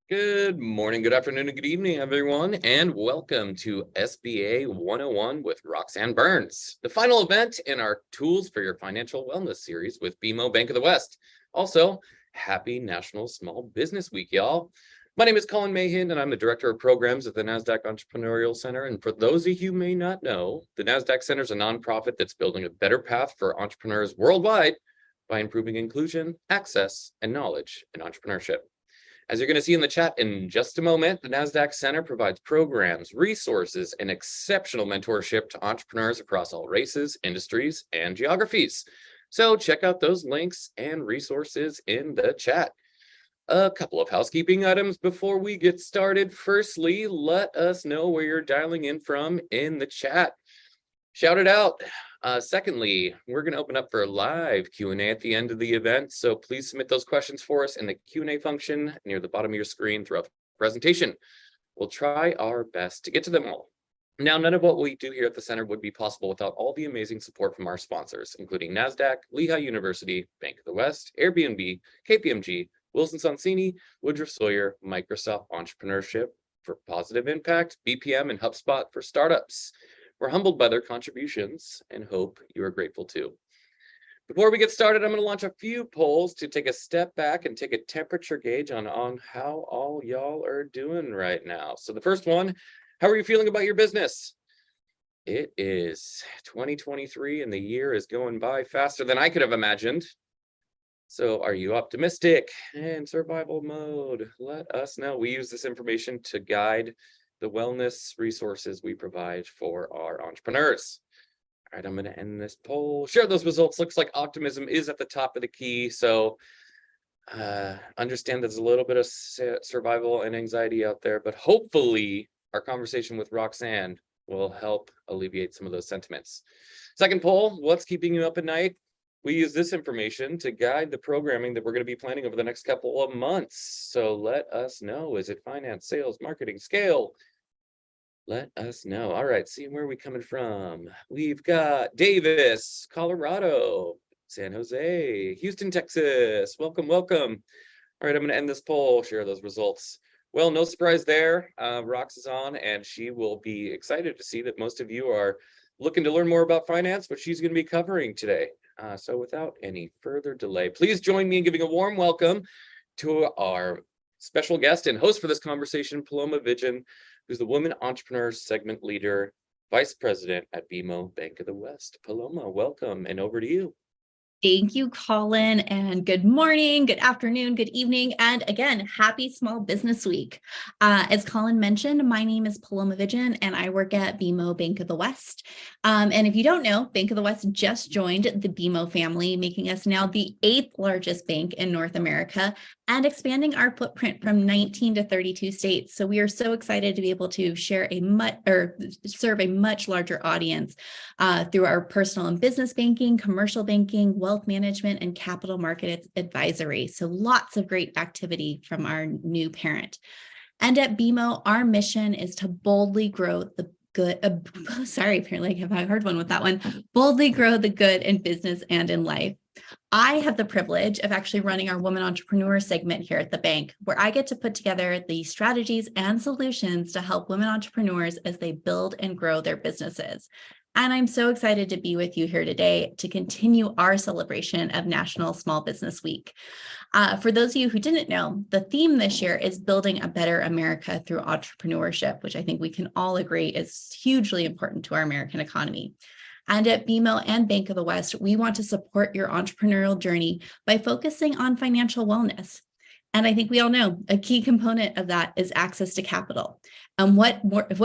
Good morning, good afternoon, and good evening, everyone, and welcome to SBA 101 with Roxann Burns, the final event in our Tools for Your Financial Wellness series with BMO Bank of the West. Also, happy National Small Business Week, y'all. My name is Colin Mahan, and I'm the Director of Programs at the Nasdaq Entrepreneurial Center. And for those of you who may not know, the Nasdaq Center is a nonprofit that's building a better path for entrepreneurs worldwide by improving inclusion, access, and knowledge in entrepreneurship. As you're going to see in the chat in just a moment, the Nasdaq Center provides programs, resources, and exceptional mentorship to entrepreneurs across all races, industries, and geographies. So check out those links and resources in the chat. A couple of housekeeping items before we get started. Firstly, let us know where you're dialing in from in the chat. Shout it out. Secondly, we're going to open up for a live Q&A at the end of the event, so please submit those questions for us in the Q&A function near the bottom of your screen throughout the presentation. We'll try our best to get to them all. Now, none of what we do here at the center would be possible without all the amazing support from our sponsors, including Nasdaq, Lehigh University, Bank of the West, Airbnb, KPMG, Wilson Sonsini, Woodruff Sawyer, Microsoft Entrepreneurship for Positive Impact, BPM, and HubSpot for startups. We're humbled by their contributions and hope you are grateful too. Before we get started, I'm going to launch a few polls to take a step back and take a temperature gauge on how all y'all are doing right now. So the first one, how are you feeling about your business? It is 2023 and the year is going by faster than I could have imagined. So are you optimistic and survival mode? Let us know. We use this information to guide the wellness resources we provide for our entrepreneurs. All right, I'm going to end this poll. Share those results. Looks like optimism is at the top of the key. So understand there's a little bit of survival and anxiety out there, but hopefully our conversation with Roxann will help alleviate some of those sentiments. Second poll, what's keeping you up at night? We use this information to guide the programming that we're going to be planning over the next couple of months. So let us know. Is it finance, sales, marketing, scale? Let us know. All right, see where are we coming from? We've got Davis, Colorado, San Jose, Houston, Texas. Welcome, welcome. All right, I'm going to end this poll, share those results. Well, no surprise there. Rox is on, and she will be excited to see that most of you are looking to learn more about finance, which she's going to be covering today. So without any further delay, please join me in giving a warm welcome to our special guest and host for this conversation, Paloma Vidgen, who's the Women Entrepreneurs Segment Leader, Vice President at BMO Bank of the West. Paloma, welcome, and over to you. Thank you, Colin, and good morning, good afternoon, good evening, and again, happy Small Business Week. As Colin mentioned, my name is Paloma Vidgen, and I work at BMO Bank of the West. And if you don't know, Bank of the West just joined the BMO family, making us now the 8th largest bank in North America and expanding our footprint from 19 to 32 states. So we are so excited to be able to share serve a much larger audience through our personal and business banking, commercial banking, wealth management, and capital markets advisory. So lots of great activity from our new parent. And at BMO, our mission is to boldly grow the good. Apparently I have a hard one with that one. Boldly grow the good in business and in life. I have the privilege of actually running our Women Entrepreneur segment here at the bank, where I get to put together the strategies and solutions to help women entrepreneurs as they build and grow their businesses. And I'm so excited to be with you here today to continue our celebration of National Small Business Week. For those of you who didn't know, the theme this year is Building a Better America Through Entrepreneurship, which I think we can all agree is hugely important to our American economy. And at BMO and Bank of the West, we want to support your entrepreneurial journey by focusing on financial wellness. And I think we all know a key component of that is access to capital. What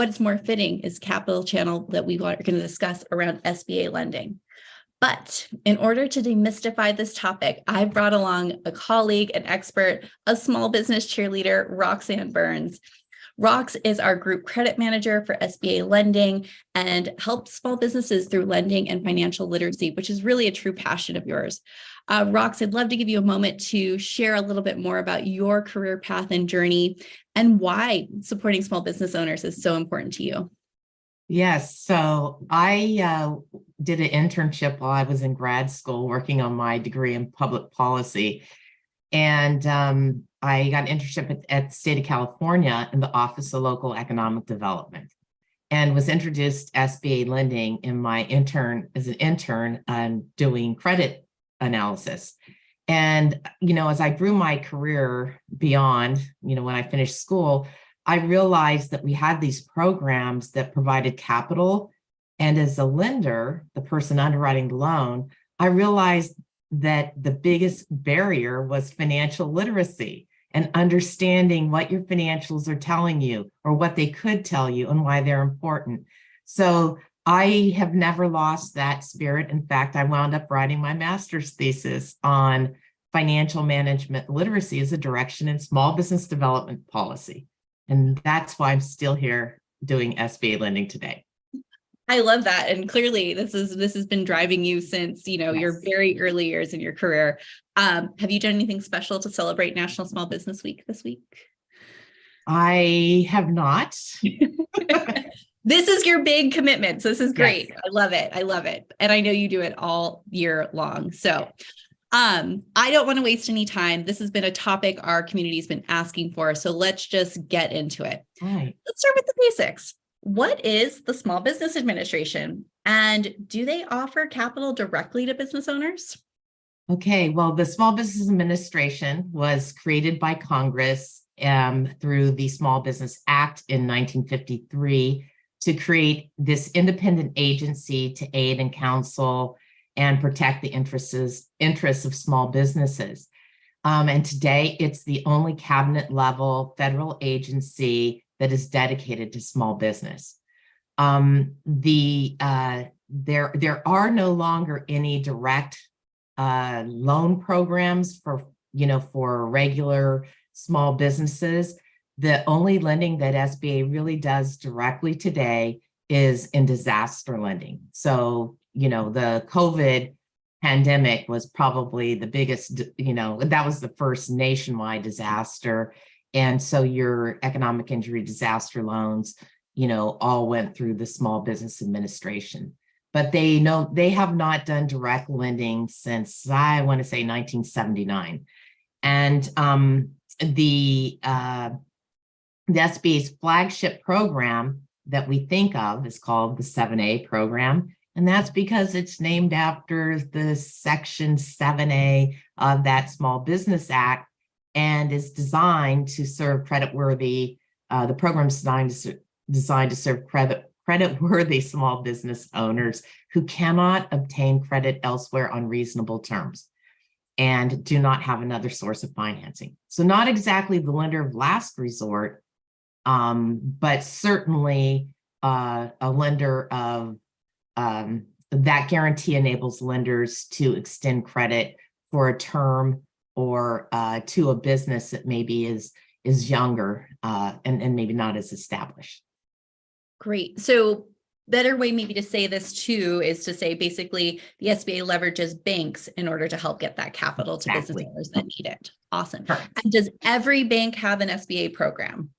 is more fitting is capital channel that we are going to discuss around SBA lending. But in order to demystify this topic, I've brought along a colleague, an expert, a small business cheerleader, Roxann Burns. Rox is our group credit manager for SBA Lending and helps small businesses through lending and financial literacy, which is really a true passion of yours. Rox, I'd love to give you a moment to share a little bit more about your career path and journey and why supporting small business owners is so important to you. Yes, so I did an internship while I was in grad school working on my degree in public policy. And I got an internship at the state of California in the Office of Local Economic Development, and was introduced to SBA Lending in my as an intern doing credit analysis. And, as I grew my career beyond, when I finished school, I realized that we had these programs that provided capital. And as a lender, the person underwriting the loan, I realized that the biggest barrier was financial literacy and understanding what your financials are telling you or what they could tell you and why they're important. So I have never lost that spirit. In fact, I wound up writing my master's thesis on financial management literacy as a direction in small business development policy. And that's why I'm still here doing SBA lending today. I love that. And clearly this has been driving you since, your Yes. very early years in your career. Have you done anything special to celebrate National Small Business Week this week? I have not. This is your big commitment. So this is great. Yes. I love it. I love it. And I know you do it all year long. So I don't want to waste any time. This has been a topic our community has been asking for. So let's just get into it. All right. Let's start with the basics. What is the Small Business Administration, and do they offer capital directly to business owners? Okay, well, the Small Business Administration was created by Congress through the Small Business Act in 1953 to create this independent agency to aid and counsel and protect the interests of small businesses. And today, it's the only cabinet level federal agency that is dedicated to small business. There are no longer any direct loan programs for regular small businesses. The only lending that SBA really does directly today is in disaster lending. So, the COVID pandemic was probably the biggest, that was the first nationwide disaster. And so your economic injury disaster loans, all went through the Small Business Administration. But they have not done direct lending since, I want to say, 1979. And the SBA's flagship program that we think of is called the 7A program. And that's because it's named after the Section 7A of that Small Business Act, and is designed to serve creditworthy. The program is designed to serve creditworthy small business owners who cannot obtain credit elsewhere on reasonable terms and do not have another source of financing. So not exactly the lender of last resort, but certainly a lender of that guarantee enables lenders to extend credit for a term or to a business that maybe is younger and maybe not as established. Great. So better way maybe to say this too is to say basically the SBA leverages banks in order to help get that capital to business owners that need it. Awesome. Correct. And does every bank have an SBA program?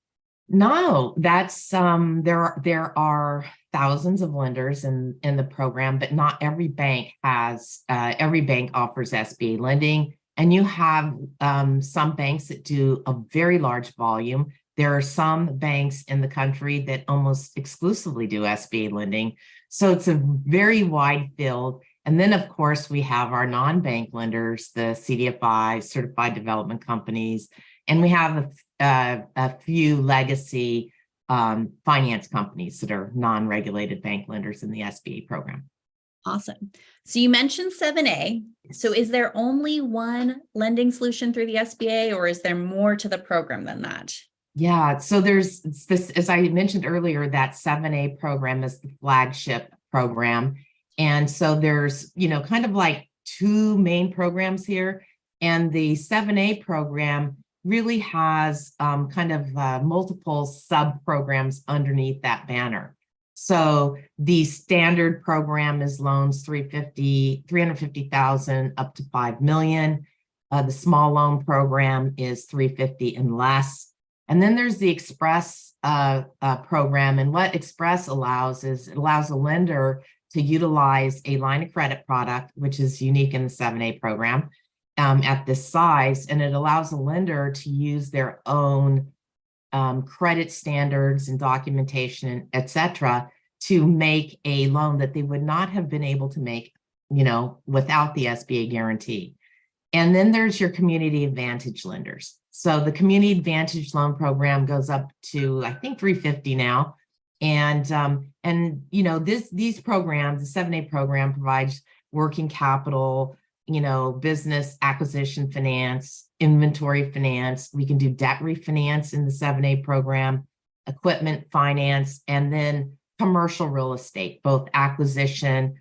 No, that's there are thousands of lenders in the program, but not every bank offers SBA lending. And you have some banks that do a very large volume. There are some banks in the country that almost exclusively do SBA lending. So it's a very wide field. And then, of course, we have our non-bank lenders, the CDFI, certified development companies, and we have a few legacy finance companies that are non-regulated bank lenders in the SBA program. Awesome. So you mentioned 7A. So is there only one lending solution through the SBA, or is there more to the program than that? Yeah, so there's this, as I mentioned earlier, that 7A program is the flagship program. And so there's, kind of like two main programs here. And the 7A program really has kind of multiple sub-programs underneath that banner. So the standard program is loans $350,000 up to $5 million. The small loan program is $350,000 and less. And then there's the Express program. And what Express allows is it allows a lender to utilize a line of credit product, which is unique in the 7A program. at this size, and it allows a lender to use their own credit standards and documentation, et cetera, to make a loan that they would not have been able to make, without the SBA guarantee. And then there's your community advantage lenders. So the community advantage loan program goes up to, I think, 350 now. And these programs, the 7A program provides working capital, business acquisition finance, inventory finance. We can do debt refinance in the 7A program, equipment finance, and then commercial real estate, both acquisition.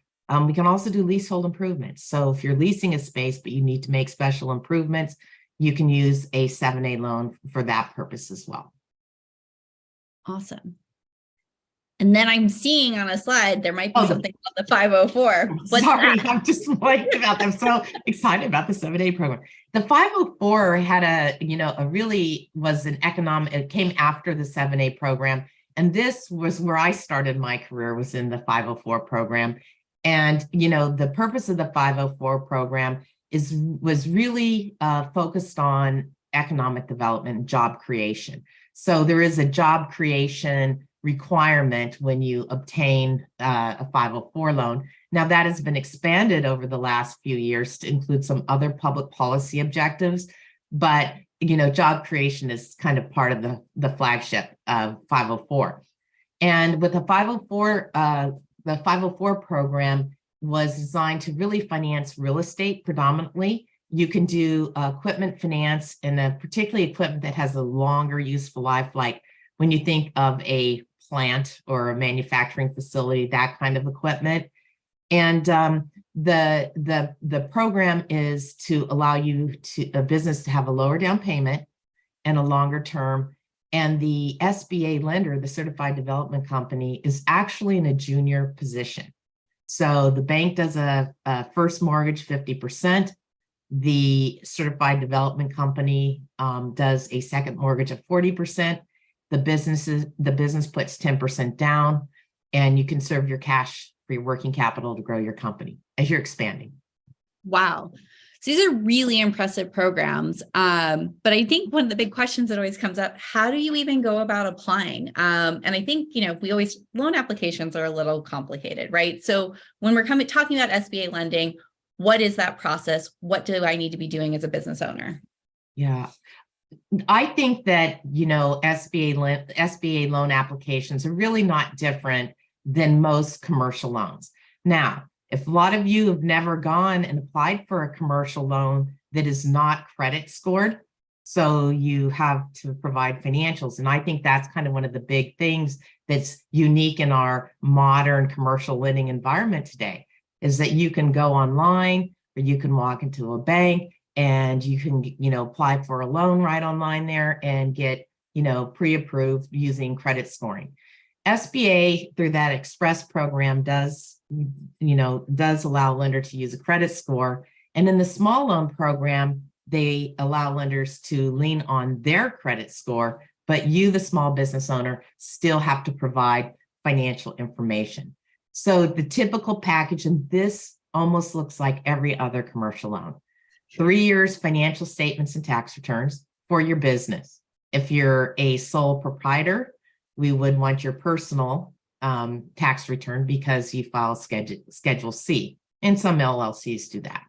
We can also do leasehold improvements. So if you're leasing a space, but you need to make special improvements, you can use a 7A loan for that purpose as well. Awesome. And then I'm seeing on a slide, there might be something called the 504. Sorry, I'm just like about them. So excited about the 7A program. The 504 had was an economic, it came after the 7A program. And this was where I started my career, was in the 504 program. And, the purpose of the 504 program was really focused on economic development and job creation. So there is a job creation requirement when you obtain a 504 loan. Now that has been expanded over the last few years to include some other public policy objectives, but job creation is kind of part of the flagship of 504. And with the 504 program was designed to really finance real estate predominantly. You can do equipment finance, and particularly equipment that has a longer useful life, like when you think of a plant or a manufacturing facility, that kind of equipment. And the program is to allow a business to have a lower down payment and a longer term. And the SBA lender, the certified development company, is actually in a junior position. So the bank does a first mortgage 50%. The certified development company does a second mortgage of 40%. The business puts 10% down, and you conserve your cash for your working capital to grow your company as you're expanding. Wow. So these are really impressive programs. But I think one of the big questions that always comes up, how do you even go about applying? And I think, loan applications are a little complicated, right? So when we're talking about SBA lending, what is that process? What do I need to be doing as a business owner? Yeah. I think that, SBA loan applications are really not different than most commercial loans. Now, if a lot of you have never gone and applied for a commercial loan that is not credit scored, so you have to provide financials. And I think that's kind of one of the big things that's unique in our modern commercial lending environment today, is that you can go online or you can walk into a bank and you can, apply for a loan right online there and get, pre-approved using credit scoring. SBA, through that express program, does allow a lender to use a credit score. And in the small loan program, they allow lenders to lean on their credit score, but you, the small business owner, still have to provide financial information. So the typical package, and this almost looks like every other commercial loan: 3 years financial statements and tax returns for your business. If you're a sole proprietor, we would want your personal tax return because you file Schedule C, and some LLCs do that.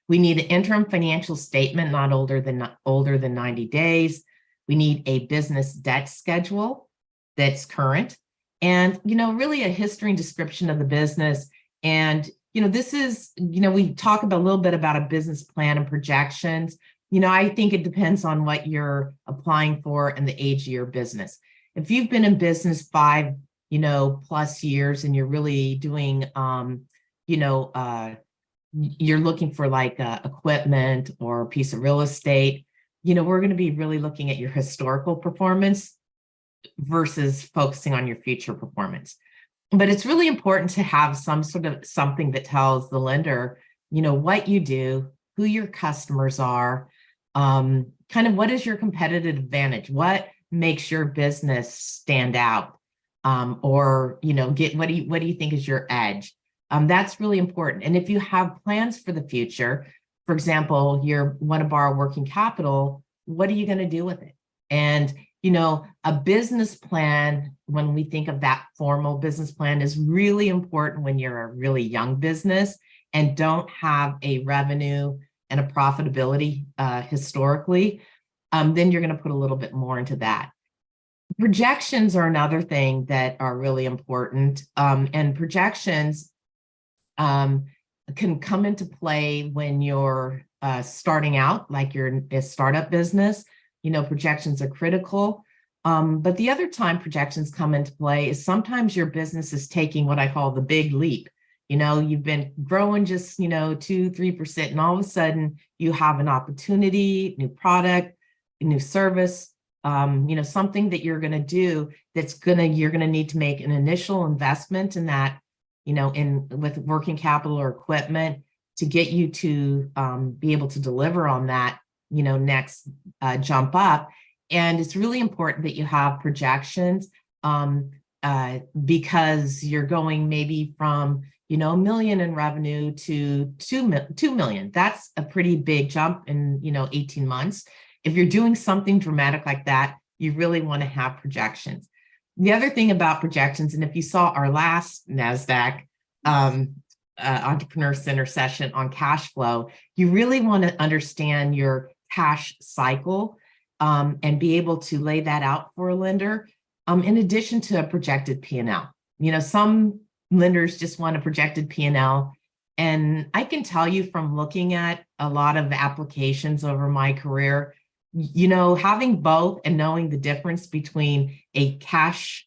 We need an interim financial statement not older than 90 days. We need a business debt schedule that's current, and really a history and description of the business. And this is, we talk about a little bit about a business plan and projections. I think it depends on what you're applying for and the age of your business. If you've been in business 5 plus years, and you're really doing, you're looking for like equipment or a piece of real estate, we're going to be really looking at your historical performance versus focusing on your future performance. But it's really important to have some sort of something that tells the lender, what you do, who your customers are, kind of what is your competitive advantage, what makes your business stand out, or what do you think is your edge? That's really important. And if you have plans for the future, for example, you want to borrow working capital, what are you going to do with it? And, a business plan, when we think of that formal business plan, is really important when you're a really young business and don't have a revenue and a profitability historically. Then you're going to put a little bit more into that. Projections are another thing that are really important. And projections can come into play when you're starting out, like you're a startup business. Projections are critical. But the other time projections come into play is sometimes your business is taking what I call the big leap. You've been growing just, 2-3%, and all of a sudden you have an opportunity, new product, a new service, something that you're going to do you're going to need to make an initial investment in that, with working capital or equipment to get you to be able to deliver on that, next jump up. And it's really important that you have projections because you're going maybe from, $1 million in revenue to 2 million. That's a pretty big jump in, 18 months. If you're doing something dramatic like that, you really want to have projections. The other thing about projections, and if you saw our last Nasdaq Entrepreneur Center session on cash flow, you really want to understand your cash cycle and be able to lay that out for a lender, in addition to a projected P&L. Some lenders just want a projected P&L. And I can tell you from looking at a lot of applications over my career, having both and knowing the difference between a cash,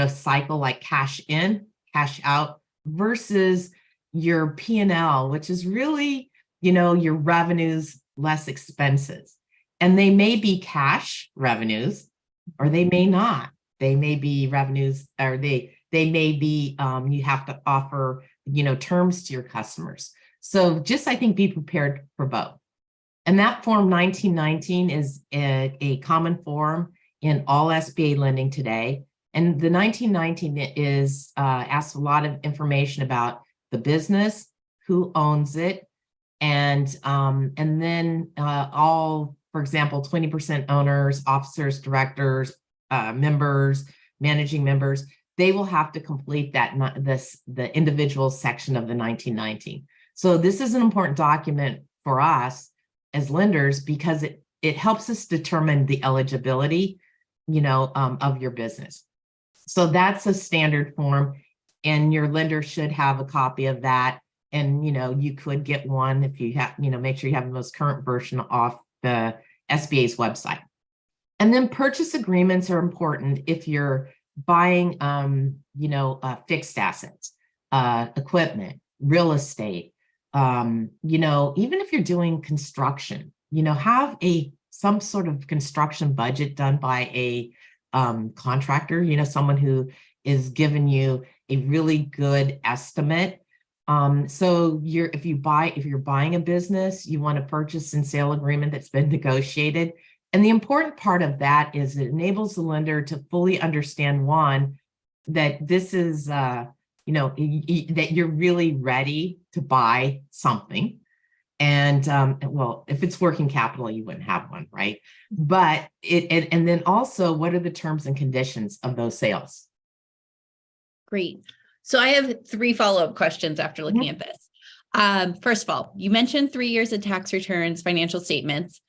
cycle like cash in, cash out versus your P&L, which is really, your revenues less expenses. And they may be cash revenues, or they may not. They may be revenues, or they may be, you have to offer, terms to your customers. So just, I think, be prepared for both. And that form 1919 is a common form in all SBA lending today. And the 1919 is asks a lot of information about the business, who owns it, and then all, for example, 20% owners, officers, directors, members, managing members, they will have to complete the individual section of the 1919. So this is an important document for us as lenders because it helps us determine the eligibility, of your business. So that's a standard form, and your lender should have a copy of that. And, you could get one if you have, make sure you have the most current version off the SBA's website. And then purchase agreements are important if you're buying, fixed assets, equipment, real estate, even if you're doing construction, have some sort of construction budget done by a contractor, someone who is giving you a really good estimate. So if you're buying a business, you want a purchase and sale agreement that's been negotiated. And the important part of that is it enables the lender to fully understand, one, that this is, that you're really ready to buy something. And well, if it's working capital, you wouldn't have one, right? But and then also, what are the terms and conditions of those sales? Great. So I have 3 follow-up questions after looking at this. First of all, you mentioned 3 years of tax returns, financial statements.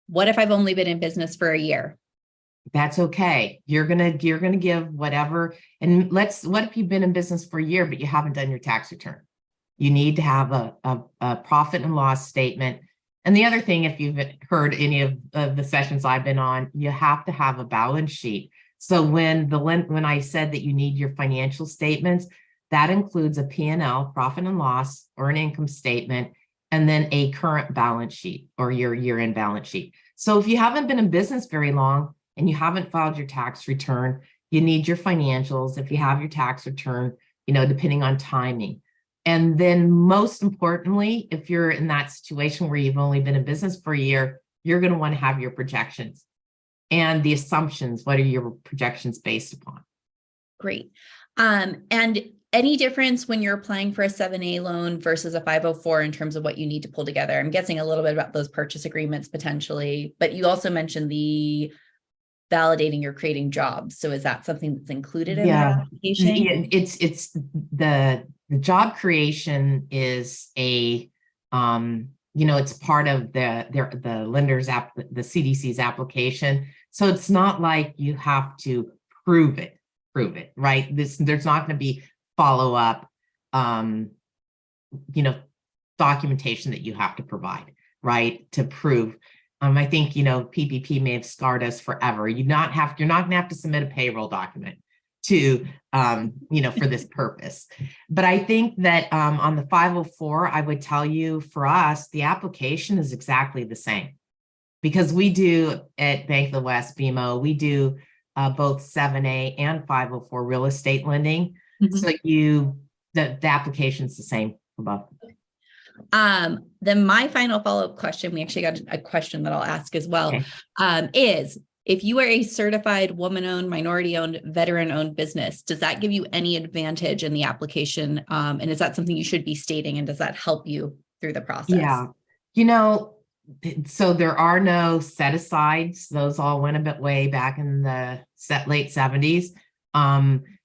What if I've only been in business for a year? That's okay. You're gonna give whatever. And what if you've been in business for a year, but you haven't done your tax return? You need to have a profit and loss statement. And the other thing, if you've heard any of the sessions I've been on, you have to have a balance sheet. So when I said that you need your financial statements, that includes a P&L, profit and loss, or an income statement, and then a current balance sheet or your year-end balance sheet. So if you haven't been in business very long and you haven't filed your tax return, you need your financials. If you have your tax return, depending on timing. And then most importantly, if you're in that situation where you've only been in business for a year, you're going to want to have your projections and the assumptions. What are your projections based upon? Great. And any difference when you're applying for a 7A loan versus a 504 in terms of what you need to pull together? I'm guessing a little bit about those purchase agreements potentially, but you also mentioned the validating or creating jobs. So is that something that's included in that application? Yeah, it's the job creation is a it's part of the lender's the CDC's application. So it's not like you have to prove it, right? There's not going to be follow-up documentation that you have to provide, right, to prove. I think PPP may have scarred us forever. You're not going to have to submit a payroll document to for this purpose. But I think that on the 504, I would tell you, for us, the application is exactly the same, because we do at Bank of the West BMO, we do both 7A and 504 real estate lending. So the application's the same for both. Then my final follow-up question, we actually got a question that I'll ask as well, is if you are a certified woman-owned, minority-owned, veteran-owned business, does that give you any advantage in the application? And is that something you should be stating? And does that help you through the process? Yeah, so there are no set-asides. Those all went a bit way back in the late 70s.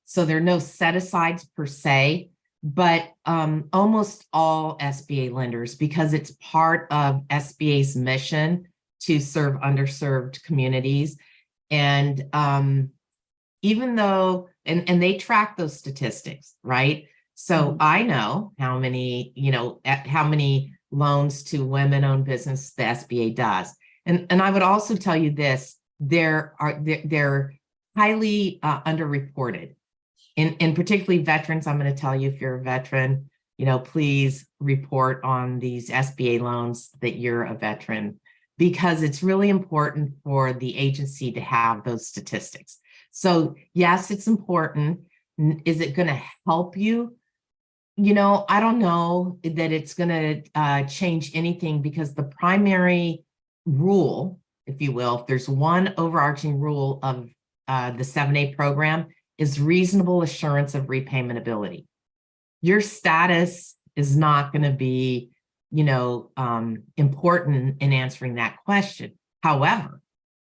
So there are no set-asides per se. But almost all SBA lenders, because it's part of SBA's mission to serve underserved communities. And even though, and they track those statistics, right? So I know how many loans to women-owned business the SBA does. And I would also tell you this, they're highly underreported. And particularly veterans, I'm going to tell you, if you're a veteran, please report on these SBA loans that you're a veteran, because it's really important for the agency to have those statistics. So yes, it's important. Is it going to help you? I don't know that it's going to change anything, because the primary rule, if you will, if there's one overarching rule of the 7A program, is reasonable assurance of repayment ability. Your status is not going to be, important in answering that question. However,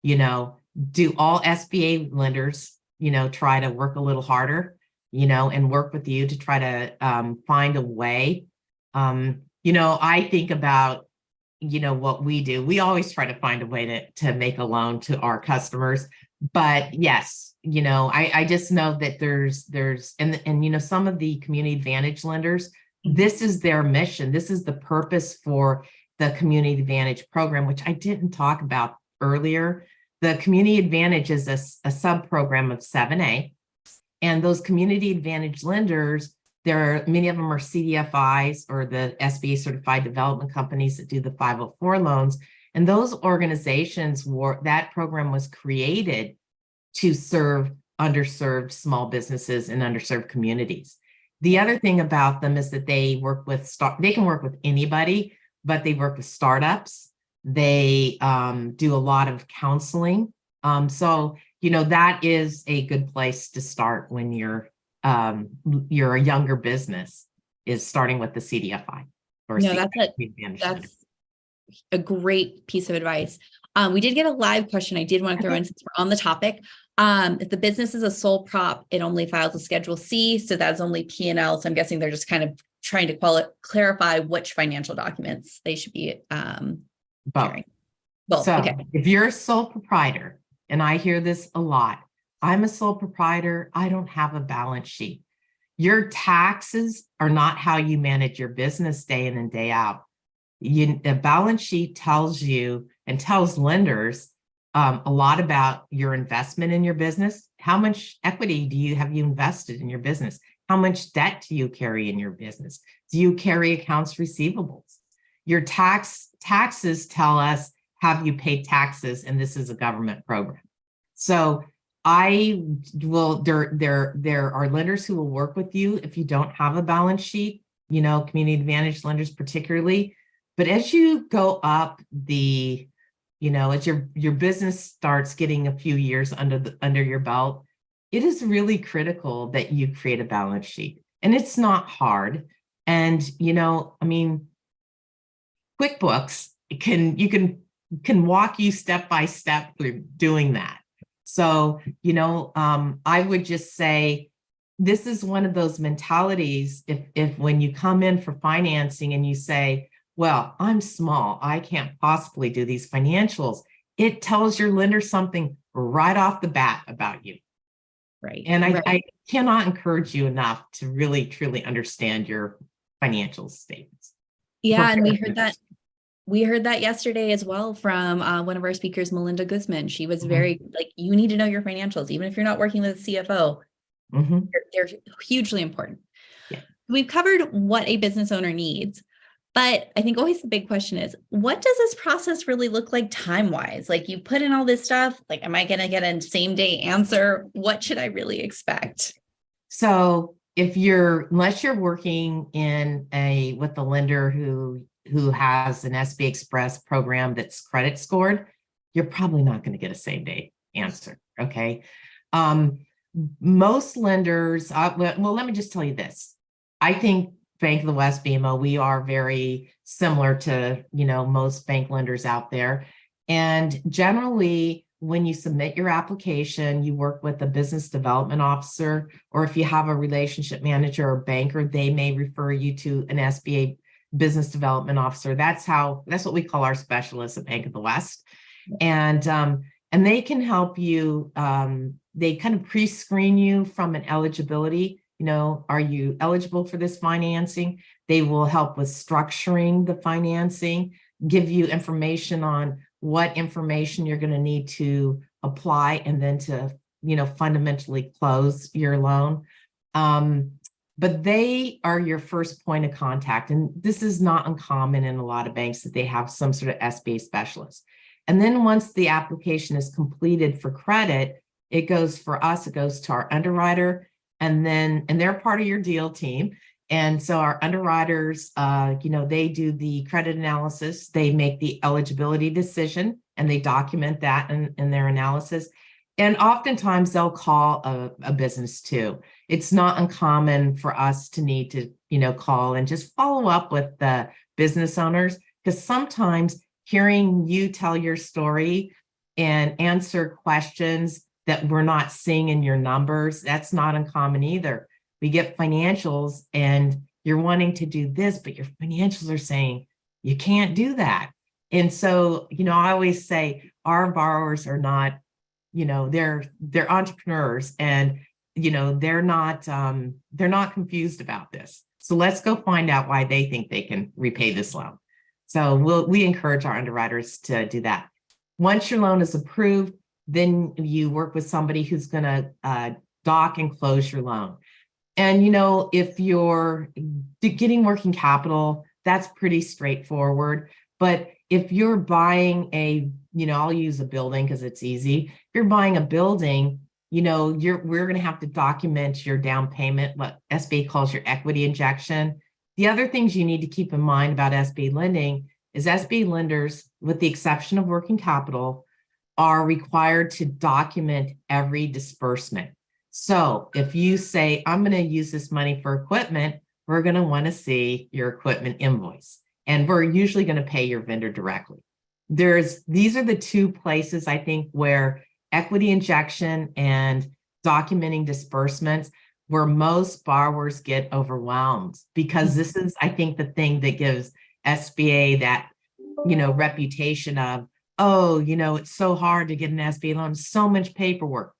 do all SBA lenders, try to work a little harder, and work with you to try to find a way? I think about, what we do. We always try to find a way to make a loan to our customers. But yes, I just know that there's some of the community advantage lenders, this is their mission. This is the purpose for the community advantage program, which I didn't talk about earlier. The community advantage is a sub-program of 7A, and those community advantage lenders, many of them are CDFIs, or the SBA certified development companies that do the 504 loans. And those organizations that program was created to serve underserved small businesses and underserved communities. The other thing about them is that they work with they can work with anybody, but they work with startups. They do a lot of counseling. So that is a good place to start when you're a younger business, is starting with the CDFI or that's a great piece of advice. We did get a live question I did want to throw in since we're on the topic. If the business is a sole prop, it only files a Schedule C, so that's only P&L. So I'm guessing they're just kind of trying to clarify which financial documents they should be Both. So okay. If you're a sole proprietor, and I hear this a lot, I'm a sole proprietor, I don't have a balance sheet. Your taxes are not how you manage your business day in and day out. The balance sheet tells you and tells lenders a lot about your investment in your business. How much equity have you invested in your business? How much debt do you carry in your business? Do you carry accounts receivables? Your taxes tell us, have you paid taxes? And this is a government program. So there are lenders who will work with you if you don't have a balance sheet, community advantage lenders particularly. But as you go up as your business starts getting a few years under your belt, it is really critical that you create a balance sheet. and it's not hard. And, I mean, QuickBooks can walk you step by step through doing that. So, I would just say this is one of those mentalities. If when you come in for financing and you say, well, I'm small, I can't possibly do these financials, it tells your lender something right off the bat about you. Right. And right. I cannot encourage you enough to really, truly understand your financial statements. Yeah. And we heard that yesterday as well from one of our speakers, Melinda Guzman. She was very like, you need to know your financials, even if you're not working with a CFO. They're hugely important. Yeah. We've covered what a business owner needs, but I think always the big question is, what does this process really look like time-wise? Like, you put in all this stuff, like, am I going to get a same day answer? What should I really expect? So unless you're working with a lender who has an SBA Express program that's credit scored, you're probably not going to get a same day answer. Okay. Most lenders, well, let me just tell you this. I think Bank of the West, BMO, we are very similar to, most bank lenders out there. And generally, when you submit your application, you work with a business development officer, or if you have a relationship manager or banker, they may refer you to an SBA business development officer. That's what we call our specialists at Bank of the West. And they can help you. They kind of pre-screen you from an eligibility. Are you eligible for this financing? They will help with structuring the financing, give you information on what information you're going to need to apply, and then to, fundamentally close your loan. But they are your first point of contact. And this is not uncommon in a lot of banks that they have some sort of SBA specialist. And then once the application is completed for credit, it goes to our underwriter, and they're part of your deal team. And so our underwriters, they do the credit analysis, they make the eligibility decision, and they document that in their analysis. And oftentimes they'll call a business too. It's not uncommon for us to need to, call and just follow up with the business owners, because sometimes hearing you tell your story and answer questions that we're not seeing in your numbers, that's not uncommon either. We get financials and you're wanting to do this, but your financials are saying you can't do that. And so, I always say our borrowers are not, they're entrepreneurs, and, they're not confused about this. So let's go find out why they think they can repay this loan. So we encourage our underwriters to do that. Once your loan is approved, then you work with somebody who's going to dock and close your loan. And, if you're getting working capital, that's pretty straightforward. But if you're buying I'll use a building because it's easy. If you're buying a building, we're going to have to document your down payment, what SBA calls your equity injection. The other things you need to keep in mind about SBA lending is SBA lenders, with the exception of working capital, are required to document every disbursement. So if you say, I'm going to use this money for equipment, we're going to want to see your equipment invoice. And we're usually going to pay your vendor directly. These are the two places, I think, where equity injection and documenting disbursements, where most borrowers get overwhelmed, because this is, I think, the thing that gives SBA that, reputation of, it's so hard to get an SBA loan, so much paperwork.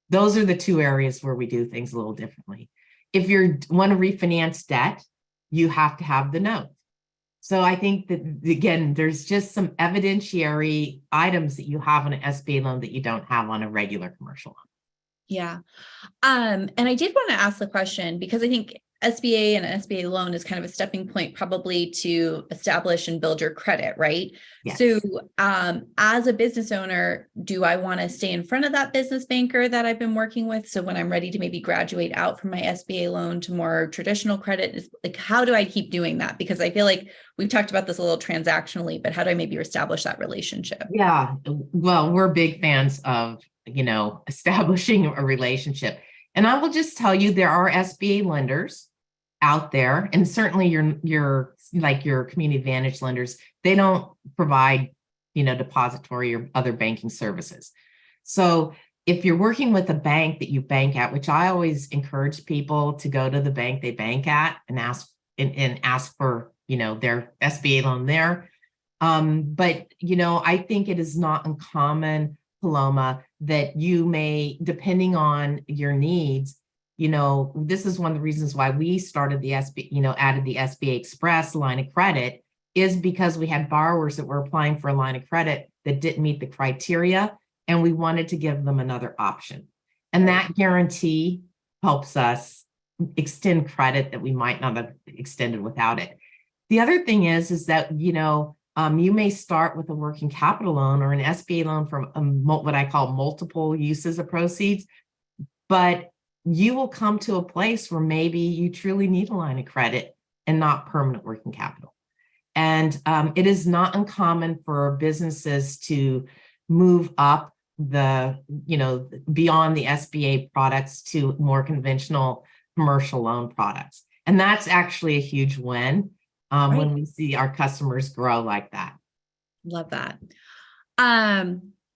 Those are the two areas where we do things a little differently. If you want to refinance debt, you have to have the note. So I think that, again, there's just some evidentiary items that you have on an SBA loan that you don't have on a regular commercial loan. Yeah. And I did want to ask the question, because I think SBA and an SBA loan is kind of a stepping point probably to establish and build your credit, right? Yes. So as a business owner, do I want to stay in front of that business banker that I've been working with? So when I'm ready to maybe graduate out from my SBA loan to more traditional credit, is like, how do I keep doing that? Because I feel like we've talked about this a little transactionally, but how do I maybe establish that relationship? Yeah, well, we're big fans of, establishing a relationship. And I will just tell you, there are SBA lenders out there, and certainly your like your community advantage lenders, they don't provide, depository or other banking services. So if you're working with a bank that you bank at, which I always encourage people to go to the bank they bank at and ask for, their SBA loan there. But, I think it is not uncommon, Paloma, that you may, depending on your needs, this is one of the reasons why we started the added the SBA Express line of credit, is because we had borrowers that were applying for a line of credit that didn't meet the criteria, and we wanted to give them another option. And that guarantee helps us extend credit that we might not have extended without it. The other thing is that, you may start with a working capital loan or an SBA loan from what I call multiple uses of proceeds, but you will come to a place where maybe you truly need a line of credit and not permanent working capital. And it is not uncommon for businesses to move up beyond the SBA products to more conventional commercial loan products. And that's actually a huge win when we see our customers grow like that. Love that.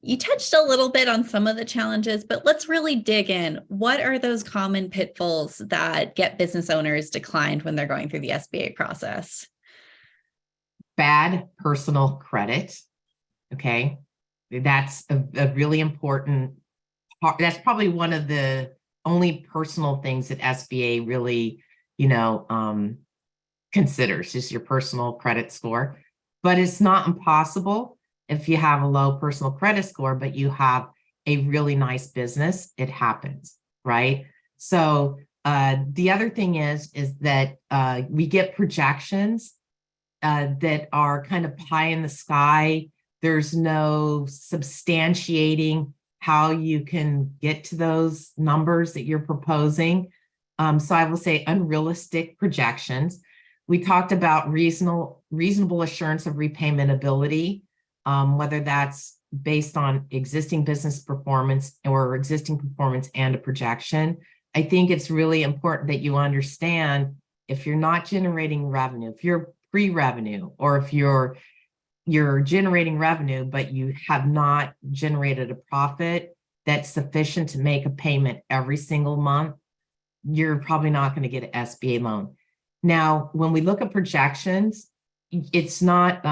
You touched a little bit on some of the challenges, but let's really dig in. What are those common pitfalls that get business owners declined when they're going through the SBA process? Bad personal credit. Okay. That's a really important part. That's probably one of the only personal things that SBA really, considers, is your personal credit score. But it's not impossible if you have a low personal credit score, but you have a really nice business. It happens, right? So the other thing is that we get projections that are kind of pie in the sky. There's no substantiating how you can get to those numbers that you're proposing. So I will say unrealistic projections. We talked about reasonable assurance of repayment ability, whether that's based on existing business performance or existing performance and a projection. I think it's really important that you understand, if you're not generating revenue, if you're pre-revenue, or if you're generating revenue, but you have not generated a profit that's sufficient to make a payment every single month, you're probably not going to get an SBA loan. Now, when we look at projections, it's not,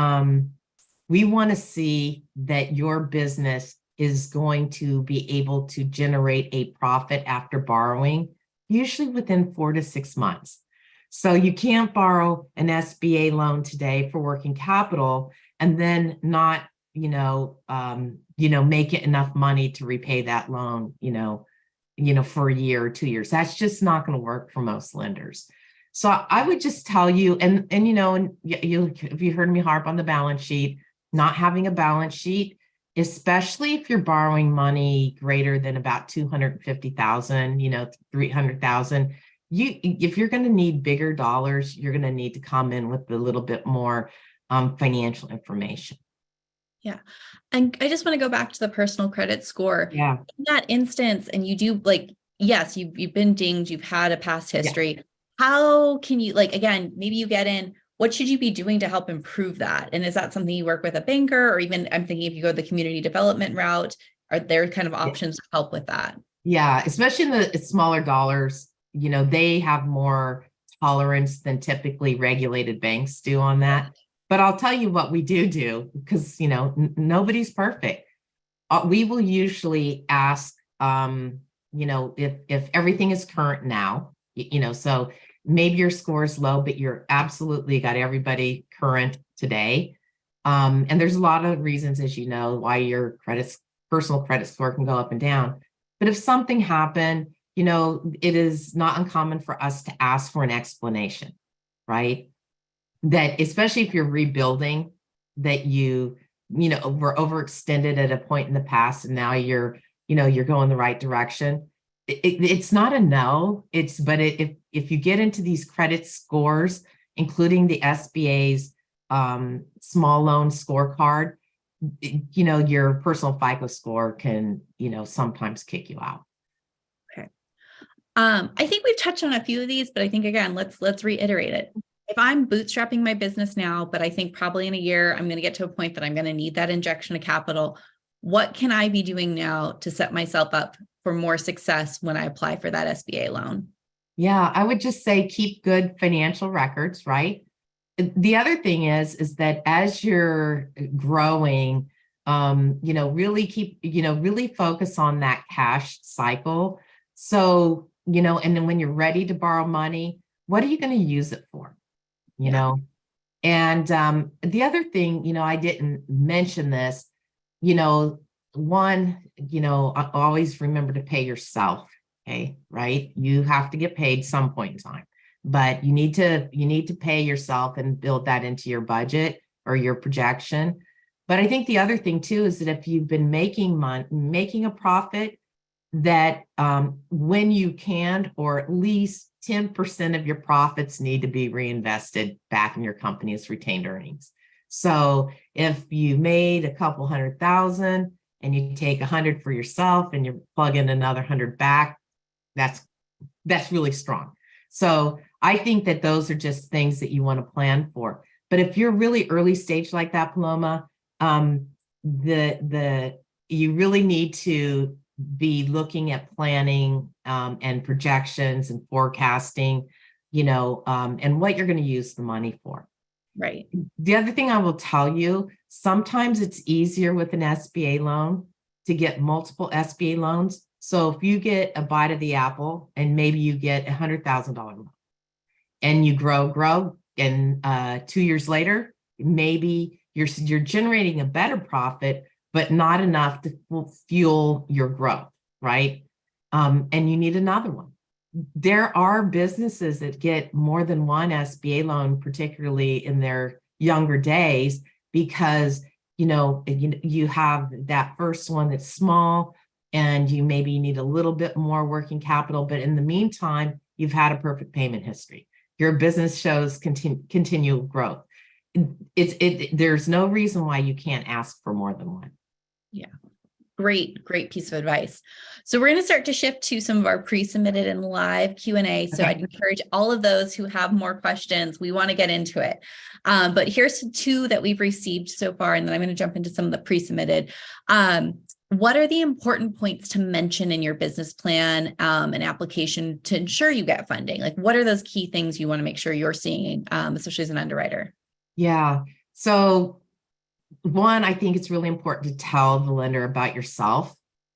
we want to see that your business is going to be able to generate a profit after borrowing, usually within 4 to 6 months. So you can't borrow an SBA loan today for working capital and then not, make it enough money to repay that loan, for a year or 2 years. That's just not going to work for most lenders. So I would just tell you, if you heard me harp on the balance sheet, not having a balance sheet, especially if you're borrowing money greater than about $250,000, $300,000. If you're going to need bigger dollars, you're going to need to come in with a little bit more financial information. Yeah. And I just want to go back to the personal credit score. Yeah. In that instance, and you do yes, you've been dinged, you've had a past history. Yeah. How can you, again, maybe you get in, what should you be doing to help improve that? And is that something you work with a banker, or even I'm thinking if you go the community development route, are there kind of options to help with that? Yeah, especially in the smaller dollars, they have more tolerance than typically regulated banks do on that. But I'll tell you what we do, because, nobody's perfect. We will usually ask, if everything is current now, so maybe your score is low, but you're absolutely got everybody current today. And there's a lot of reasons, as you know, why your personal credit score can go up and down. But if something happened, it is not uncommon for us to ask for an explanation, right? That especially if you're rebuilding, that you were overextended at a point in the past, and now you're going the right direction. It's not a no. But if you get into these credit scores, including the SBA's small loan scorecard, your personal FICO score can, sometimes kick you out. Okay. I think we've touched on a few of these, but I think again, let's reiterate it. If I'm bootstrapping my business now, but I think probably in a year, I'm going to get to a point that I'm going to need that injection of capital. What can I be doing now to set myself up for more success when I apply for that SBA loan? Yeah, I would just say keep good financial records, right? The other thing is that as you're growing, really focus on that cash cycle. So, and then when you're ready to borrow money, what are you going to use it for? And the other thing, I didn't mention this, always remember to pay yourself. Okay, right? You have to get paid some point in time, but you need to pay yourself and build that into your budget or your projection. But I think the other thing too is that if you've been making a profit, that when you can, or at least 10% of your profits need to be reinvested back in your company's retained earnings. So if you made a couple 100,000 and you take 100 for yourself and you plug in another 100 back, that's really strong. So I think that those are just things that you want to plan for. But if you're really early stage like that, Paloma, you really need to be looking at planning and projections and forecasting, and what you're going to use the money for. Right. The other thing I will tell you, sometimes it's easier with an SBA loan to get multiple SBA loans. So if you get a bite of the apple and maybe you get $100,000 loan and you grow, and 2 years later, maybe you're generating a better profit, but not enough to fuel your growth, right? And you need another one. There are businesses that get more than one SBA loan, particularly in their younger days, because you have that first one that's small and you maybe need a little bit more working capital, but in the meantime, you've had a perfect payment history. Your business shows continual growth. There's no reason why you can't ask for more than one. Yeah. Great piece of advice. So we're going to start to shift to some of our pre-submitted and live Q&A. So I'd encourage all of those who have more questions. We want to get into it. But here's two that we've received so far, and then I'm going to jump into some of the pre-submitted. What are the important points to mention in your business plan and application to ensure you get funding? Like, what are those key things you want to make sure you're seeing, especially as an underwriter? Yeah. So one, I think it's really important to tell the lender about yourself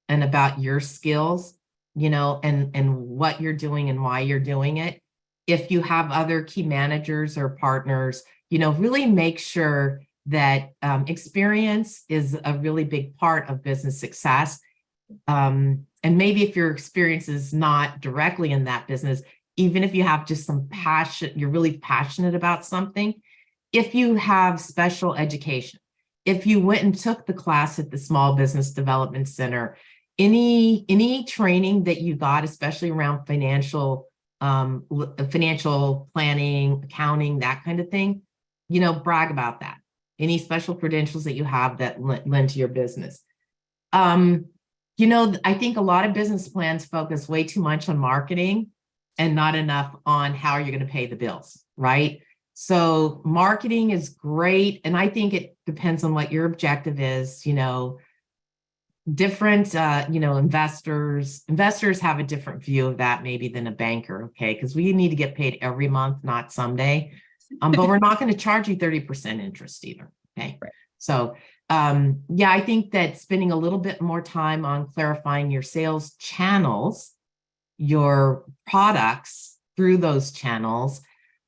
and about your skills, and what you're doing and why you're doing it. If you have other key managers or partners, really make sure that experience is a really big part of business success. And maybe if your experience is not directly in that business, even if you have just some passion, you're really passionate about something, if you have special education, if you went and took the class at the Small Business Development Center, any training that you got, especially around financial planning, accounting, that kind of thing, brag about that. Any special credentials that you have that lend to your business. I think a lot of business plans focus way too much on marketing and not enough on how you're going to pay the bills, right? So marketing is great. And I think it depends on what your objective is. Different, investors have a different view of that maybe than a banker. Okay. Because we need to get paid every month, not someday. But we're not going to charge you 30% interest either. Okay. Right. So, I think that spending a little bit more time on clarifying your sales channels, your products through those channels,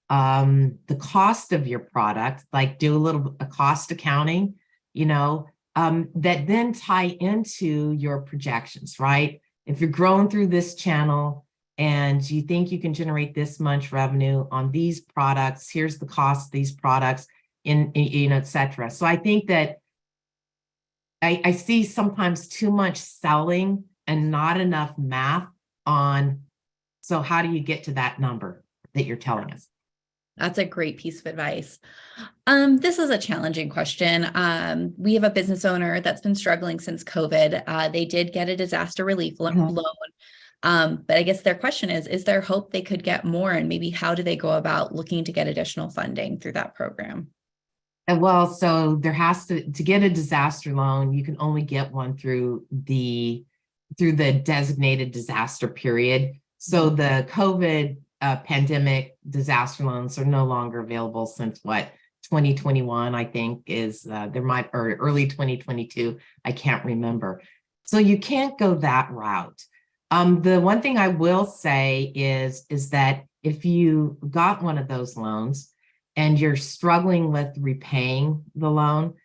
the cost of your product, like do a cost accounting, that then tie into your projections, right? If you're growing through this channel and you think you can generate this much revenue on these products, here's the cost of these products, et cetera. So I think that I see sometimes too much selling and not enough math on, so how do you get to that number that you're telling us? That's a great piece of advice. This is a challenging question. We have a business owner that's been struggling since COVID. They did get a disaster relief loan. But I guess their question is there hope they could get more? And maybe how do they go about looking to get additional funding through that program? Well, so there has to get a disaster loan, you can only get one through the designated disaster period. So the COVID pandemic disaster loans are no longer available since 2021, I think is or early 2022. I can't remember. So you can't go that route. The one thing I will say is that if you got one of those loans and you're struggling with repaying the loan,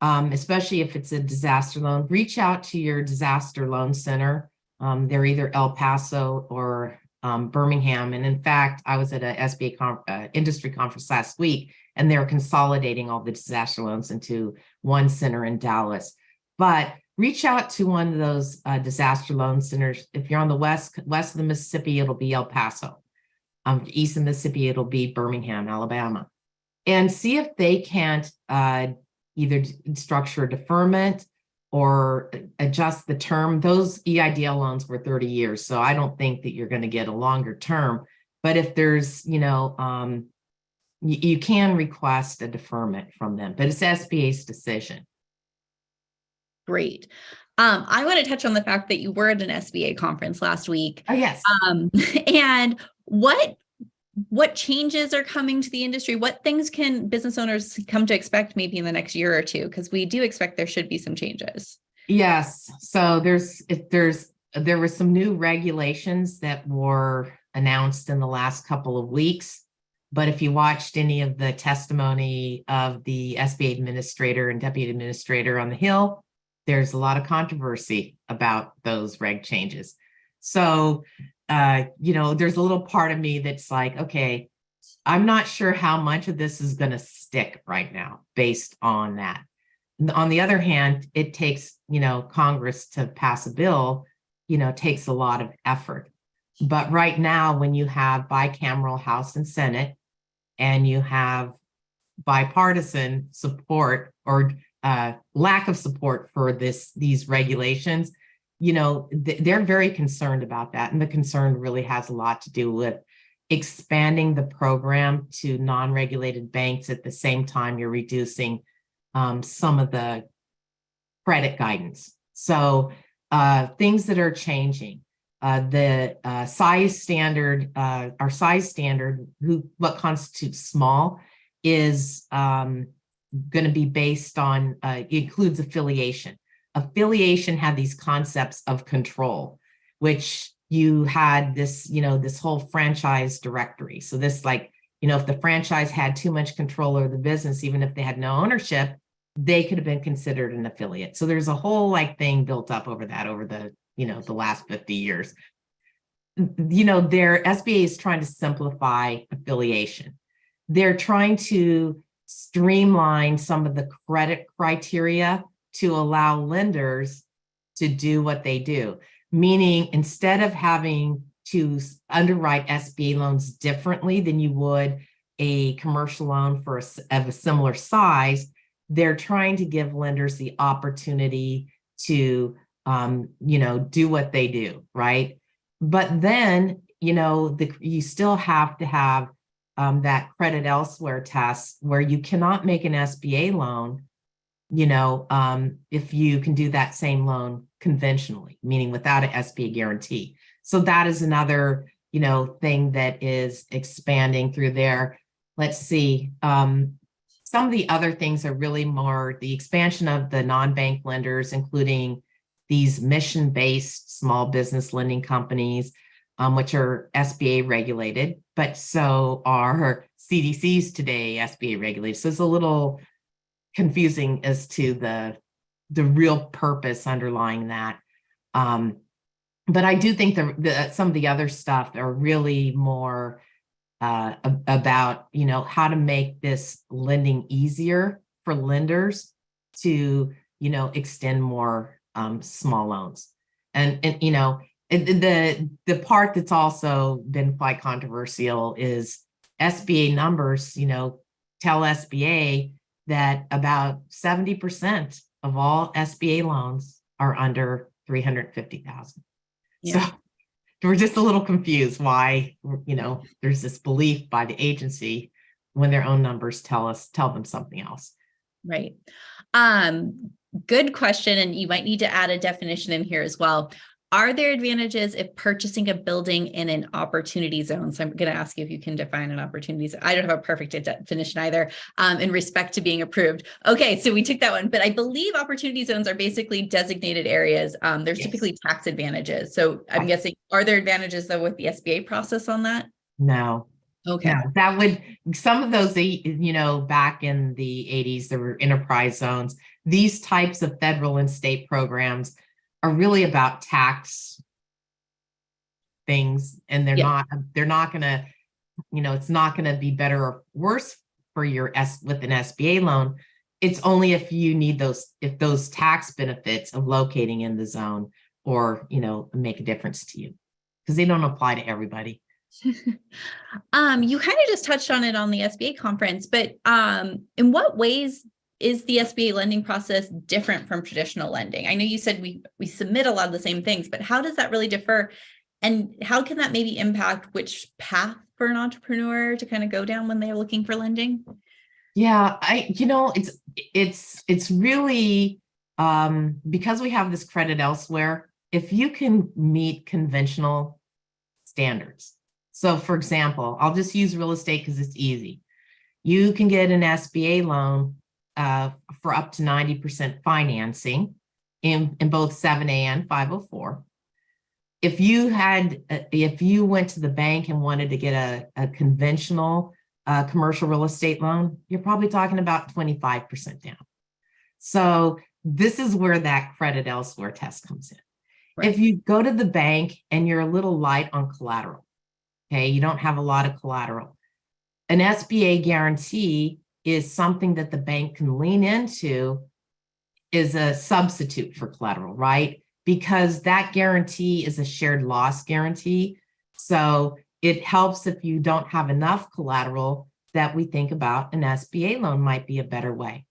especially if it's a disaster loan, reach out to your disaster loan center. They're either El Paso or Birmingham. And in fact, I was at a SBA industry conference last week, and they're consolidating all the disaster loans into one center in Dallas. But reach out to one of those disaster loan centers. If you're on the west of the Mississippi, it'll be El Paso. East of Mississippi, it'll be Birmingham, Alabama. And see if they can't either structure a deferment or adjust the term. Those EIDL loans were 30 years, so I don't think that you're going to get a longer term. But if there's, you can request a deferment from them, but it's SBA's decision. Great. I want to touch on the fact that you were at an SBA conference last week. Oh, yes. And what changes are coming to the industry? What things can business owners come to expect maybe in the next year or two? Because we do expect there should be some changes. Yes. So there were some new regulations that were announced in the last couple of weeks. But if you watched any of the testimony of the SBA administrator and deputy administrator on the Hill, there's a lot of controversy about those reg changes. So there's a little part of me that's like, okay, I'm not sure how much of this is going to stick right now based on that. On the other hand, it takes, Congress to pass a bill, takes a lot of effort. But right now, when you have bicameral House and Senate, and you have bipartisan support or lack of support for these regulations, they're very concerned about that. And the concern really has a lot to do with expanding the program to non-regulated banks at the same time you're reducing some of the credit guidance. So things that are changing, the size standard, our size standard, what constitutes small is going to be based on, it includes affiliation. Affiliation had these concepts of control, which you had this, this whole franchise directory. So this if the franchise had too much control over the business, even if they had no ownership, they could have been considered an affiliate. So there's a whole thing built up over the, the last 50 years. Their SBA is trying to simplify affiliation. They're trying to streamline some of the credit criteria to allow lenders to do what they do. Meaning, instead of having to underwrite SBA loans differently than you would a commercial loan of a similar size, they're trying to give lenders the opportunity to, do what they do, right? But then, you still have to have that credit elsewhere test where you cannot make an SBA loan, if you can do that same loan conventionally, meaning without an SBA guarantee. So that is another, thing that is expanding through there. Let's see. Some of the other things are really more the expansion of the non-bank lenders, including these mission-based small business lending companies, which are SBA regulated, but so are CDCs today SBA regulated. So it's a little confusing as to the real purpose underlying that. But I do think some of the other stuff are really more about, how to make this lending easier for lenders to, extend more small loans. And the part that's also been quite controversial is SBA numbers, tell SBA that about 70% of all SBA loans are under $350,000. Yeah. So we're just a little confused why, there's this belief by the agency when their own numbers tell them something else. Right. Good question. And you might need to add a definition in here as well. Are there advantages if purchasing a building in an opportunity zone? So I'm going to ask you if you can define an opportunity zone. I don't have a perfect definition either, in respect to being approved. Okay, so we took that one, but I believe opportunity zones are basically designated areas. There's typically tax advantages. So I'm guessing, are there advantages though with the SBA process on that? No. Okay. No, some of those, back in the 80s, there were enterprise zones. These types of federal and state programs are really about tax things, and they're not going to, it's not going to be better or worse for with an SBA loan. It's only if you need if those tax benefits of locating in the zone or, make a difference to you, because they don't apply to everybody. You kind of just touched on it on the SBA conference, but in what ways is the SBA lending process different from traditional lending? I know you said we submit a lot of the same things, but how does that really differ? And how can that maybe impact which path for an entrepreneur to kind of go down when they're looking for lending? Yeah, it's really, because we have this credit elsewhere, if you can meet conventional standards. So for example, I'll just use real estate because it's easy. You can get an SBA loan for up to 90% financing in both 7A and 504. If you went to the bank and wanted to get a conventional commercial real estate loan, you're probably talking about 25% down. So this is where that credit elsewhere test comes in. Right. If you go to the bank and you're a little light on collateral, okay, you don't have a lot of collateral, an SBA guarantee is something that the bank can lean into, is a substitute for collateral, right? Because that guarantee is a shared loss guarantee. So it helps if you don't have enough collateral, that we think about an SBA loan might be a better way.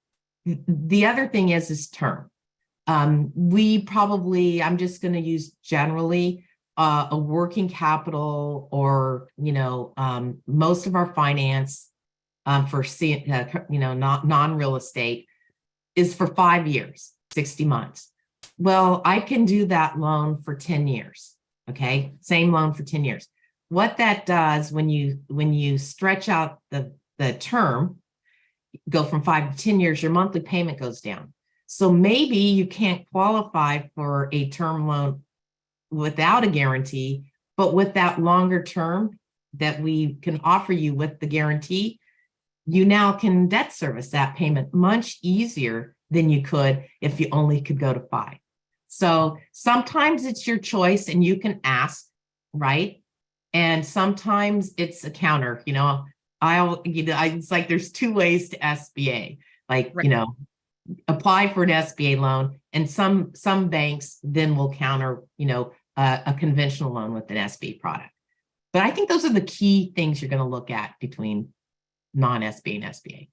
The other thing is term. I'm just going to use generally a working capital, or, most of our finance for non-real estate is for 5 years, 60 months. Well, I can do that loan for 10 years. Okay. Same loan for 10 years. What that does when you stretch out the term, go from 5 to 10 years, your monthly payment goes down. So maybe you can't qualify for a term loan without a guarantee, but with that longer term that we can offer you with the guarantee, you now can debt service that payment much easier than you could if you only could go to 5. So sometimes it's your choice and you can ask, right? And sometimes it's a counter, it's like there's 2 ways to SBA, like, right. Apply for an SBA loan, and some banks then will counter, a conventional loan with an SBA product. But I think those are the key things you're going to look at between non-SBA and SBA.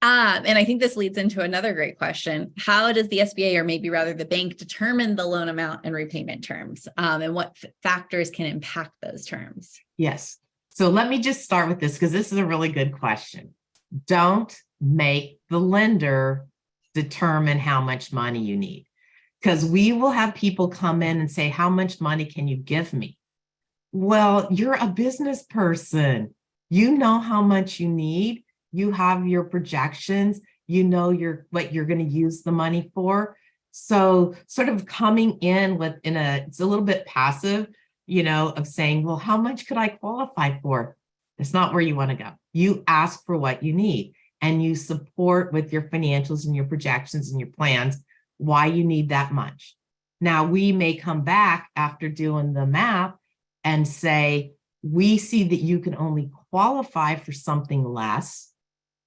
And I think this leads into another great question. How does the SBA, or maybe rather the bank, determine the loan amount and repayment terms? And what factors can impact those terms? Yes. So let me just start with this, because this is a really good question. Don't make the lender determine how much money you need, because we will have people come in and say, how much money can you give me? Well, you're a business person. You know how much you need. You have your projections. You know what you're going to use the money for. So sort of coming in it's a little bit passive, of saying, well, how much could I qualify for? That's not where you want to go. You ask for what you need, and you support with your financials and your projections and your plans why you need that much. Now, we may come back after doing the math and say, we see that you can only qualify for something less,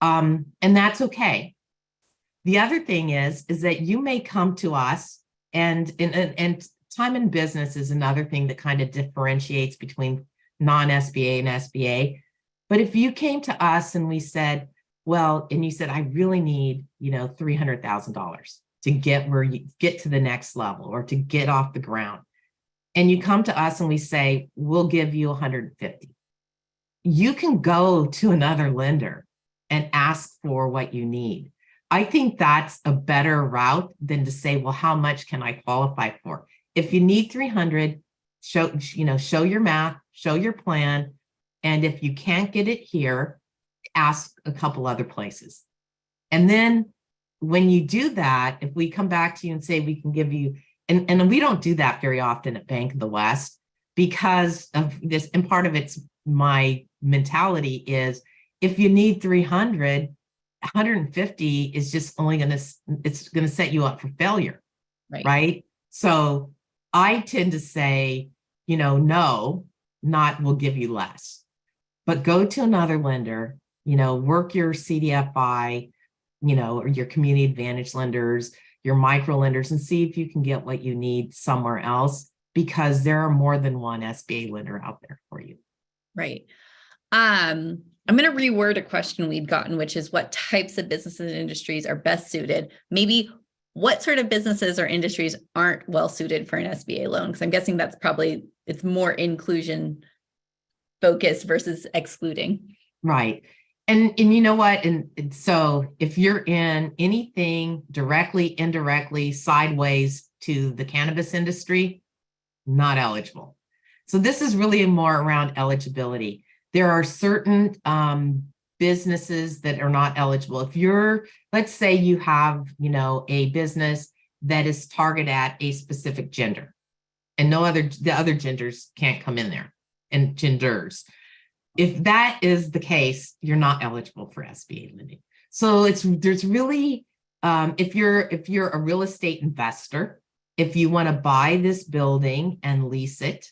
and that's okay. The other thing is that you may come to us, and time in business is another thing that kind of differentiates between non-SBA and SBA. But if you came to us and we said, well, and you said, I really need, $300,000 to get where you get to the next level, or to get off the ground. and you come to us and we say, we'll give you 150. You can go to another lender and ask for what you need. I think that's a better route than to say, well, how much can I qualify for? If you need 300, show your math, show your plan. And if you can't get it here, ask a couple other places. And then when you do that, if we come back to you and say we can give you, and we don't do that very often at Bank of the West because of this, and part of it's my mentality is if you need 300, 150 is just only it's going to set you up for failure, right? So I tend to say, no, not we'll give you less, but go to another lender, work your CDFI, or your community advantage lenders, your micro lenders, and see if you can get what you need somewhere else, because there are more than one SBA lender out there for you. Right. I'm going to reword a question we'd gotten, which is what types of businesses and industries are best suited? Maybe what sort of businesses or industries aren't well suited for an SBA loan? Because I'm guessing that's probably, it's more inclusion focused versus excluding. Right. And you know what? And so if you're in anything directly, indirectly, sideways to the cannabis industry, not eligible. So this is really more around eligibility. There are certain businesses that are not eligible. If you're, let's say you have, a business that is targeted at a specific gender and the other genders can't come in there, and genders. If that is the case, you're not eligible for SBA lending. So there's really, if you're a real estate investor, if you want to buy this building and lease it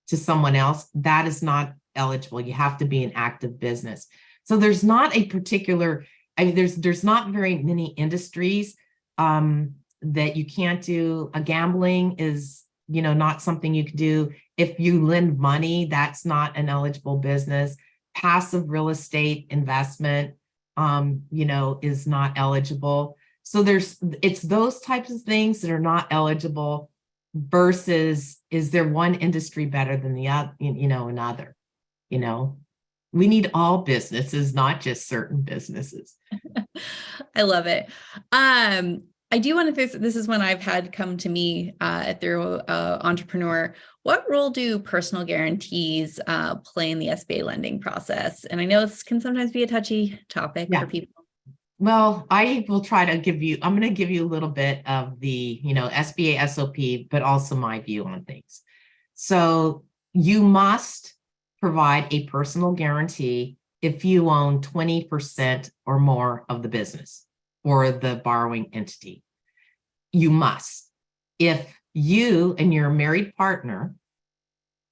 to someone else, that is not eligible. You have to be an active business. So there's not a particular, there's not very many industries that you can't do. Gambling is, not something you can do. If you lend money, that's not an eligible business. Passive real estate investment, is not eligible. So it's those types of things that are not eligible versus is there one industry better than the other, another, we need all businesses, not just certain businesses. I love it. I do want to, this is one I've had come to me through Entrepreneur. What role do personal guarantees play in the SBA lending process? And I know this can sometimes be a touchy topic for people. Well, I will try to I'm going to give you a little bit of the, SBA SOP, but also my view on things. So you must provide a personal guarantee if you own 20% or more of the business or the borrowing entity. You must. If you and your married partner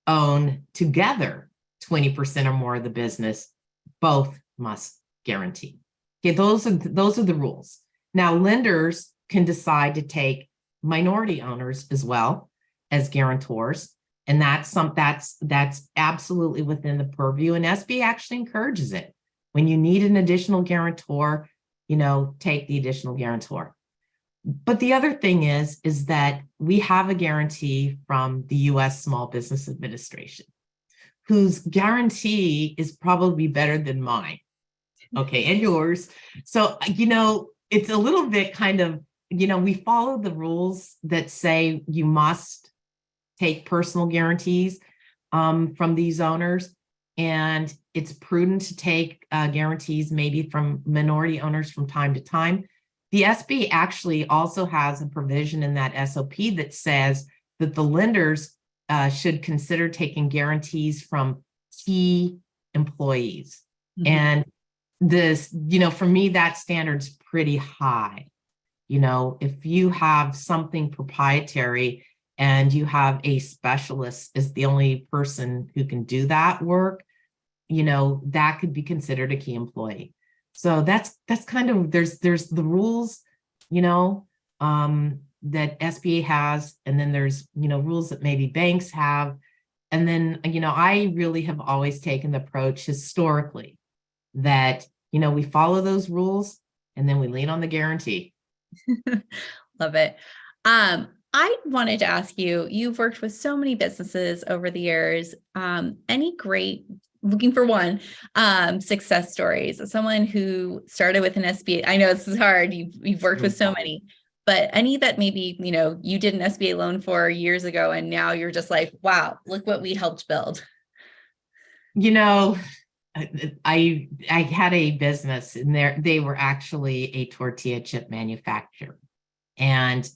own together 20% or more of the business, both must guarantee. Okay, those are the rules. Now, lenders can decide to take minority owners as well as guarantors, and that's absolutely within the purview. And SBA actually encourages it. When you need an additional guarantor, take the additional guarantor. But the other thing is that we have a guarantee from the U.S. Small Business Administration, whose guarantee is probably better than mine. Okay, and yours. So, it's a little bit kind of, we follow the rules that say you must take personal guarantees from these owners. And it's prudent to take guarantees maybe from minority owners from time to time. The SBA actually also has a provision in that SOP that says that the lenders should consider taking guarantees from key employees. Mm-hmm. And this, for me, that standard's pretty high. If you have something proprietary and you have a specialist as the only person who can do that work, that could be considered a key employee. So that's kind of, there's the rules, that SBA has, and then there's, rules that maybe banks have. And then, I really have always taken the approach historically that, we follow those rules and then we lean on the guarantee. Love it. I wanted to ask you, you've worked with so many businesses over the years. Any great, looking for one, success stories of someone who started with an SBA? I know this is hard. You've worked with so many, but any that maybe, you did an SBA loan for years ago, and now you're just like, wow, look what we helped build. I had a business, and they were actually a tortilla chip manufacturer. And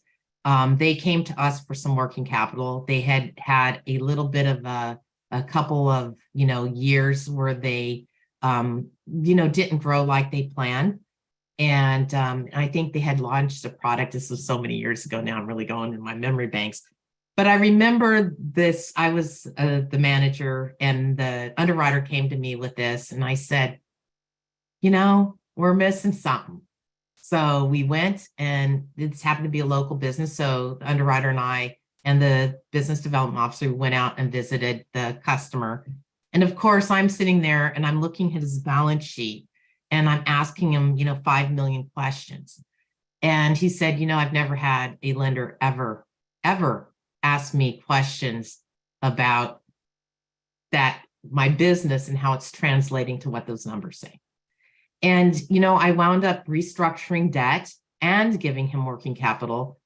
they came to us for some working capital. They had had a little bit of a couple of, years where they, didn't grow like they planned. And I think they had launched a product. This was so many years ago now. I'm really going in my memory banks. But I remember this. I was the manager, and the underwriter came to me with this. And I said, we're missing something. So we went, and this happened to be a local business. So the underwriter and I and the business development officer went out and visited the customer. And of course, I'm sitting there and I'm looking at his balance sheet, and I'm asking him, 5 million questions. And he said, I've never had a lender ever ask me questions about that, my business, and how it's translating to what those numbers say. And, I wound up restructuring debt and giving him working capital,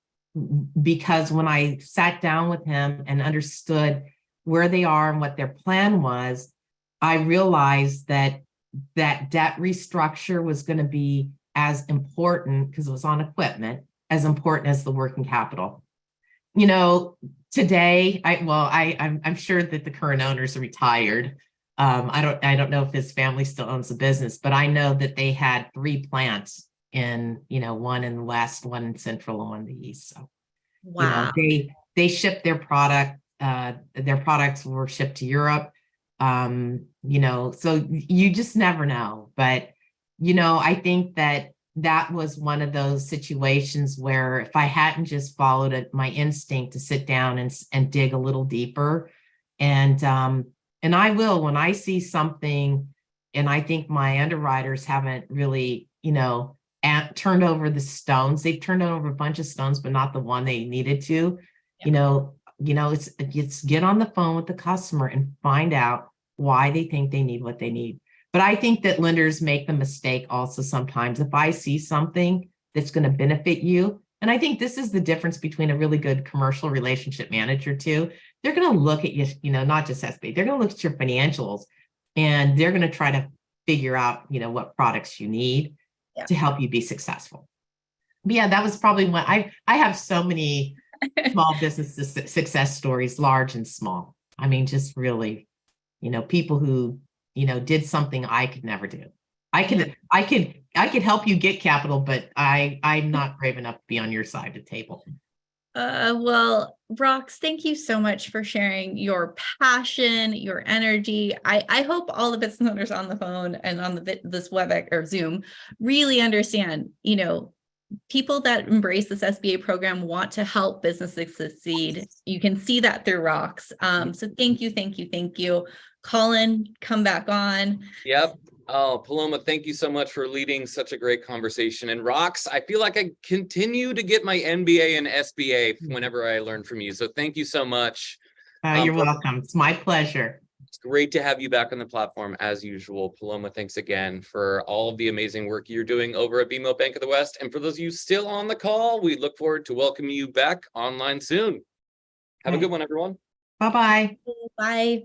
because when I sat down with him and understood where they are and what their plan was, I realized that debt restructure was going to be as important, because it was on equipment, as important as the working capital. Today, I'm sure that the current owners are retired. I don't know if his family still owns the business, but I know that they had 3 plants in, one in the west, one in central, and one in the east. So, Wow. They shipped their product. Their products were shipped to Europe. So you just never know. But, I think that was one of those situations where if I hadn't just followed my instinct to sit down and dig a little deeper, and I will, when I see something, and I think my underwriters haven't really, turned over the stones. They've turned over a bunch of stones, but not the one they needed to. It's get on the phone with the customer and find out why they think they need what they need. But I think that lenders make the mistake also sometimes. If I see something that's going to benefit you, and I think this is the difference between a really good commercial relationship manager too. They're going to look at you, not just SBA, they're going to look at your financials, and they're going to try to figure out, what products you need to help you be successful. But yeah, that was probably one. I have so many small business success stories, large and small. I mean, just really, people who, did something I could never do. I could help you get capital, but I'm not brave enough to be on your side of the table. Well, Rox, thank you so much for sharing your passion, your energy. I hope all the business owners on the phone and on this WebEx or Zoom really understand, people that embrace this SBA program want to help businesses succeed. You can see that through Rox. So thank you. Colin, come back on. Yep. Oh, Paloma, thank you so much for leading such a great conversation. And Rox, I feel like I continue to get my MBA and SBA whenever I learn from you. So thank you so much. You're welcome. It's my pleasure. It's great to have you back on the platform as usual. Paloma, thanks again for all of the amazing work you're doing over at BMO Bank of the West. And for those of you still on the call, we look forward to welcoming you back online soon. Have a good one, everyone. Bye-bye. Bye.